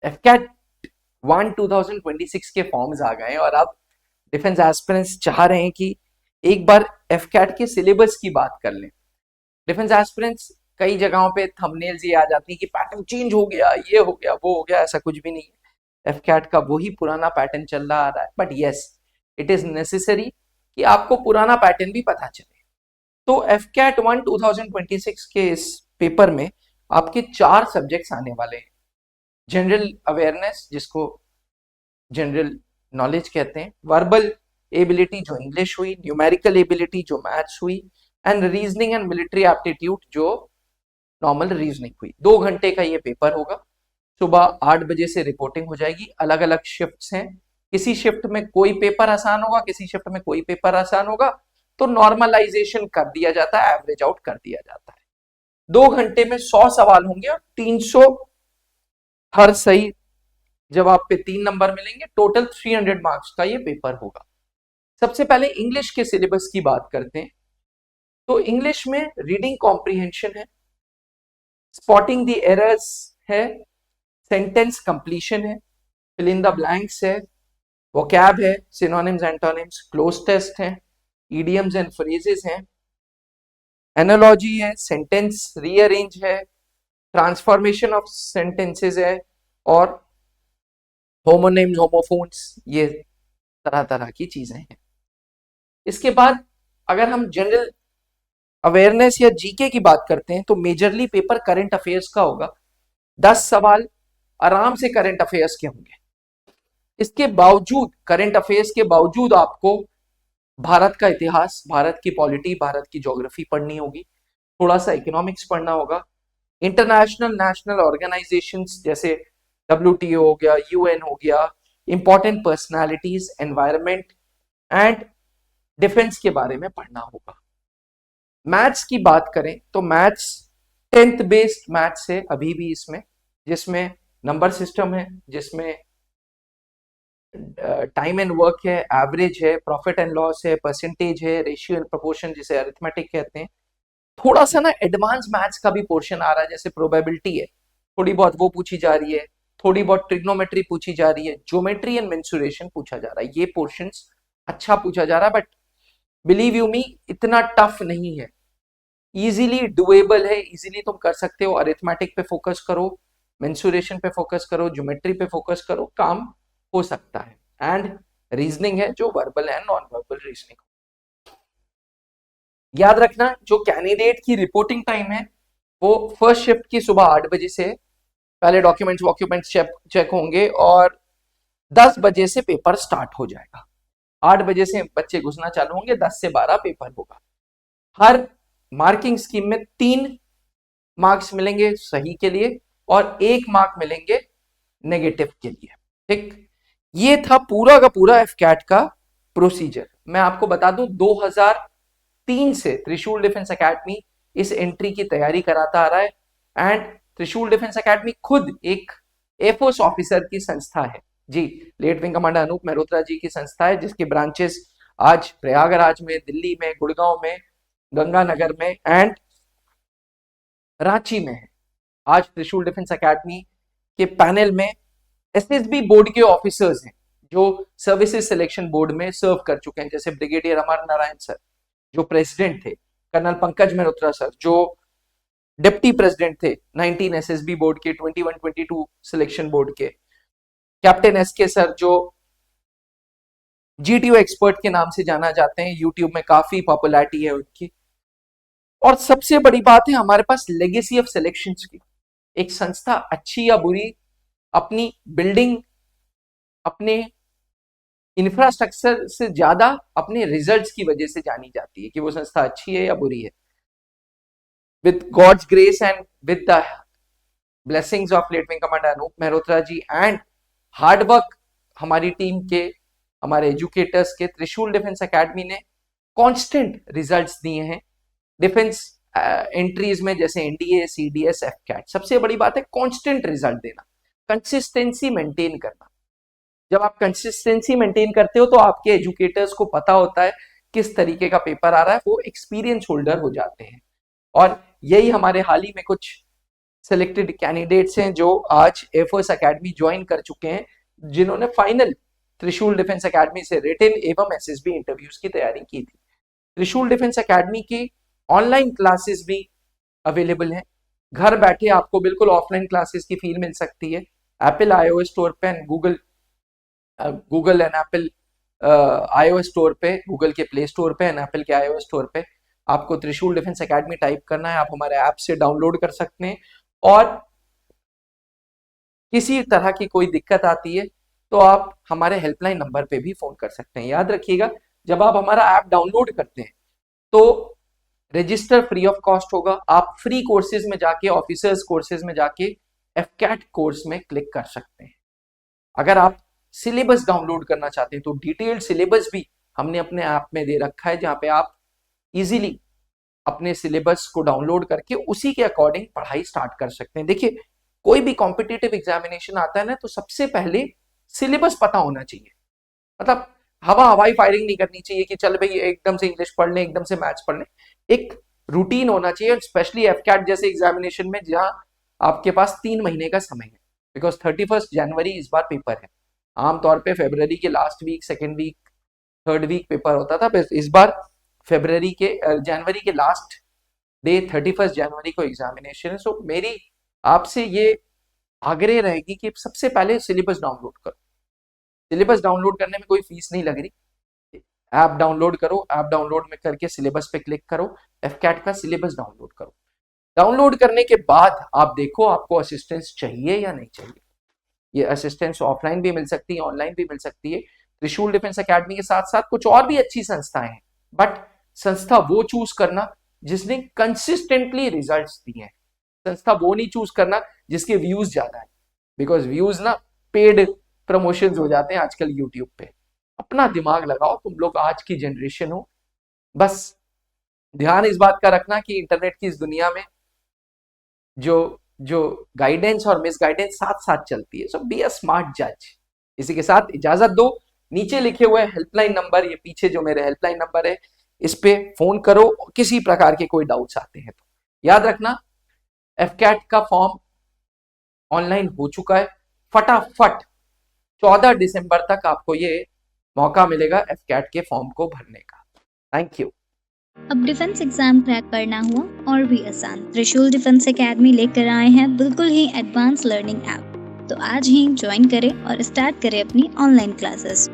AFCAT 1 2026 के forms आ गए और अब डिफेंस एस्पिरेंट्स चाह रहे हैं कि एक बार एफकैट के सिलेबस की बात कर लें। डिफेंस एस्पिरेंट्स कई जगहों पे थंबनेल्स ये आ जाती है कि पैटर्न चेंज हो गया, ये हो गया, वो हो गया। ऐसा कुछ भी नहीं है, एफकैट का वही पुराना पैटर्न चल रहा आ रहा है, but yes it is necessary कि आपको पुराना पैटर्न भी पता चले। तो एफकैट 1 2026 के इस पेपर में आपके 4 सब्जेक्ट्स आने वाले हैं। जनरल अवेयरनेस, जिसको जनरल नॉलेज कहते हैं, वर्बल एबिलिटी जो इंग्लिश हुई, न्यूमेरिकल एबिलिटी जो मैथ्स हुई, and reasoning and military aptitude जो नॉर्मल रीजनिंग हुई। 2 घंटे का ये पेपर होगा। सुबह 8 बजे से रिपोर्टिंग हो जाएगी। अलग अलग शिफ्ट्स हैं, किसी शिफ्ट में कोई पेपर आसान होगा, किसी शिफ्ट में कोई पेपर आसान होगा, तो नॉर्मलाइजेशन कर दिया जाता है, एवरेज आउट कर दिया जाता है। 2 घंटे में 100 सवाल होंगे और 300 हर सही जवाब पे 3 नंबर मिलेंगे। टोटल 300 मार्क्स का ये पेपर होगा। सबसे पहले इंग्लिश के सिलेबस की बात करते हैं। तो इंग्लिश में रीडिंग कॉम्प्रिहेंशन है, स्पॉटिंग द एरर्स है, सेंटेंस कंप्लीशन है, फिल इन द ब्लैंक्स है, वोकैब है, सिनोनिम्स एंटोनिम्स, क्लोज टेस्ट है, इडियम्स एंड फ्रेजेस हैं, एनालॉजी है, सेंटेंस रीअरेंज है, ट्रांसफॉर्मेशन ऑफ सेंटेंसेस है, और होमोनिम्स, होमोफोन्स, ये तरह तरह की चीजें हैं। इसके बाद अगर हम जनरल अवेयरनेस या जीके की बात करते हैं तो मेजरली पेपर करंट अफेयर्स का होगा। 10 सवाल आराम से करंट अफेयर्स के होंगे। इसके बावजूद, करंट अफेयर्स के बावजूद आपको भारत का इतिहास, भारत की पॉलिटी, भारत की ज्योग्राफी पढ़नी होगी, थोड़ा सा इकोनॉमिक्स पढ़ना होगा, इंटरनेशनल नेशनल ऑर्गेनाइजेशंस जैसे WTO हो गया, UN हो गया, important personalities, environment and defence के बारे में पढ़ना होगा। मैथ्स की बात करें तो मैथ्स 10th बेस्ड मैथ्स है अभी भी इसमें, जिसमें नंबर सिस्टम है, जिसमें टाइम एंड वर्क है, एवरेज है, प्रॉफिट एंड लॉस है, परसेंटेज है, रेशियो एंड प्रोपोर्शन जिसे अरिथमेटिक कहते हैं। थोड़ा सा ना एडवांस मैथ्स का भी पोर्शन आ रहा है, जैसे प्रोबेबिलिटी है, थोड़ी बहुत वो पूछी जा रही है, थोड़ी बहुत ट्रिग्नोमेट्री पूछी जा रही है, ज्योमेट्री एंड मेंसुरेशन पूछा जा रहा है। ये पोर्शंस अच्छा पूछा जा रहा है, बट बिलीव यू मी इतना टफ नहीं है, इजीली डुएबल है, इजीली तुम कर सकते हो। अरिथमेटिक पे फोकस करो, मेंसुरेशन पे फोकस करो, ज्योमेट्री पे फोकस करो, काम हो सकता है। एंड रीजनिंग है जो verbal and non verbal reasoning. याद रखना जो कैंडिडेट की रिपोर्टिंग टाइम है वो फर्स्ट शिफ्ट की सुबह 8 बजे से पहले डॉक्यूमेंट्स वॉक्यूमेंट्स चेक होंगे और 10 बजे से पेपर स्टार्ट हो जाएगा। 8 बजे से बच्चे घुसना चालू होंगे, 10 से 12 पेपर होगा। हर मार्किंग स्कीम में 3 मार्क्स मिलेंगे सही के लिए और 1 मार्क मिलेंगे नेगेटिव के लिए। ठीक, ये था पूरा का पूरा एफकैट का प्रोसीजर। मैं आपको बता दूं 2003 से त्रिशूल डिफेंस एकेडमी इस एंट्री की तैयारी कराता आ रहा है एंड त्रिशूल डिफेंस एकेडमी खुद एक एयरफोर्स ऑफिसर की संस्था है जी, late wing commander Anoop Mehrotra ji की संस्था है, जिसके ब्रांचेस आज प्रयागराज में, दिल्ली में, गुड़गांव में, गंगानगर में एंड रांची में है। आज त्रिशूल डिफेंस एकेडमी के पैनल में SSB बोर्ड के ऑफिसर्स हैं जो सर्विसेज सिलेक्शन बोर्ड में सर्व कर चुके हैं, जैसे ब्रिगेडियर अमर नारायण सर जो प्रेसिडेंट थे, कर्नल पंकज मेहरोत्रा सर जो डिप्टी प्रेसिडेंट थे 19 SSB बोर्ड के, 21-22 सिलेक्शन बोर्ड के, कैप्टन SK सर जो GTO एक्सपर्ट के नाम से जाना जाते हैं, यूट्यूब में काफी पॉपुलैरिटी है उनकी। और सबसे बड़ी बात है हमारे पास लेगेसी ऑफ सिलेक्शंस की। एक संस्था अच्छी या बुरी अपनी बिल्डिंग, अपने इंफ्रास्ट्रक्चर से ज्यादा अपने रिजल्ट्स की वजह से जानी जाती है कि वो संस्था अच्छी है या बुरी है। With God's grace and with the blessings of late wing commander Anoop Mehrotra ji and hard work हमारी टीम के, हमारे एजुकेटर्स के, त्रिशूल डिफेंस एकेडमी ने कांस्टेंट रिजल्ट्स दिए हैं डिफेंस एंट्रीज में, जैसे NDA, CDS, एफकैट। सबसे बड़ी बात है कांस्टेंट रिजल्ट देना, कंसिस्टेंसी मेंटेन करना। जब आप कंसिस्टेंसी मेंटेन करते हो तो आपके एजुकेटर्स को पता होता है किस तरीके का पेपर आ रहा है, वो एक्सपीरियंस होल्डर हो जाते हैं। और यही हमारे हाल ही में कुछ सेलेक्टेड कैंडिडेट्स हैं जो आज एयरफोर्स एकेडमी ज्वाइन कर चुके हैं, जिन्होंने फाइनल त्रिशूल डिफेंस एकेडमी से रिटन एवं एसएसबी इंटरव्यूज की तैयारी की थी। त्रिशूल डिफेंस एकेडमी की ऑनलाइन क्लासेस भी अवेलेबल हैं। घर बैठे आपको बिल्कुल ऑफलाइन क्लासेस की फील मिल सकती है। एप्पल आईओएस स्टोर पे and Google and Apple iOS store पे, गूगल के प्ले स्टोर पे एंड एप्पल के आईओएस स्टोर पे आपको त्रिशूल डिफेंस एकेडमी टाइप करना है, आप हमारे ऐप से डाउनलोड कर सकते हैं। और किसी तरह की कोई दिक्कत आती है तो आप हमारे हेल्पलाइन नंबर पे भी फोन कर सकते हैं। याद रखिएगा, जब आप हमारा ऐप डाउनलोड करते हैं तो रजिस्टर फ्री ऑफ कॉस्ट होगा। आप फ्री कोर्सेज में जाके, ऑफिसर्स कोर्सेज में जाके एफकैट कोर्स में क्लिक कर सकते हैं। अगर आप सिलेबस डाउनलोड करना चाहते हैं तो डिटेल्ड सिलेबस भी हमने अपने ऐप में दे रखा है, जहां पे आप इजीली अपने सिलेबस को डाउनलोड करके उसी के अकॉर्डिंग पढ़ाई स्टार्ट कर सकते हैं। देखिए, कोई भी कॉम्पिटिटिव एग्जामिनेशन आता है ना, तो सबसे पहले सिलेबस पता होना चाहिए। मतलब हवाई फायरिंग नहीं करनी चाहिए कि चल भाई एकदम से इंग्लिश पढ़ लें, एकदम से मैथ्स पढ़ लें। एक रूटीन होना चाहिए, स्पेशली एफकैट जैसे एग्जामिनेशन में जहां आपके पास 3 महीने का समय है, बिकॉज 31 जनवरी इस बार पेपर है। आमतौर पे फरवरी के last week, second week, third week paper होता था, बस इस बार जनवरी के लास्ट डे 31 जनवरी को एग्जामिनेशन है। सो मेरी आपसे ये आग्रह रहेगी कि सबसे पहले सिलेबस डाउनलोड करो। सिलेबस डाउनलोड करने में कोई फीस नहीं लग रही, ऐप डाउनलोड करो, ऐप डाउनलोड में करके सिलेबस पे क्लिक करो, एफकैट का सिलेबस डाउनलोड करो। डाउनलोड करने के बाद आप देखो आपको असिस्टेंस चाहिए या नहीं चाहिए। ये असिस्टेंस ऑफलाइन भी मिल सकती है, ऑनलाइन भी मिल सकती है। त्रिशूल डिफेंस एकेडमी के साथ साथ कुछ और भी अच्छी संस्थाएं हैं, बट संस्था वो चूज करना जिसने कंसिस्टेंटली रिजल्ट्स दिए हैं। संस्था वो नहीं चूज करना जिसके व्यूज ज्यादा है, बिकॉज व्यूज ना पेड प्रमोशंस हो जाते हैं आजकल यूट्यूब पे। अपना दिमाग लगाओ, तुम लोग आज की जनरेशन हो। बस ध्यान इस बात का रखना कि इंटरनेट की इस दुनिया में जो जो गाइडेंस और मिस गाइडेंस साथ साथ चलती है। सो बी अ स्मार्ट जज। इसी के साथ इजाजत दो। नीचे लिखे हुए हेल्पलाइन नंबर, ये पीछे जो मेरे हेल्पलाइन नंबर है, इस पे फोन करो किसी प्रकार के कोई डाउट्स आते हैं तो। याद रखना, एफकैट का फॉर्म ऑनलाइन हो चुका है। फटाफट 14 दिसंबर तक आपको ये मौका मिलेगा एफकैट के फॉर्म को भरने का। Thank you. अब डिफेंस एग्जाम क्रैक करना हुआ और भी आसान, त्रिशूल डिफेंस एकेडमी लेकर आए हैं बिल्कुल ही एडवांस लर्निंग ऐप। तो आज ही ज्वाइन करें और स्टार्ट करें अपनी ऑनलाइन क्लासेस।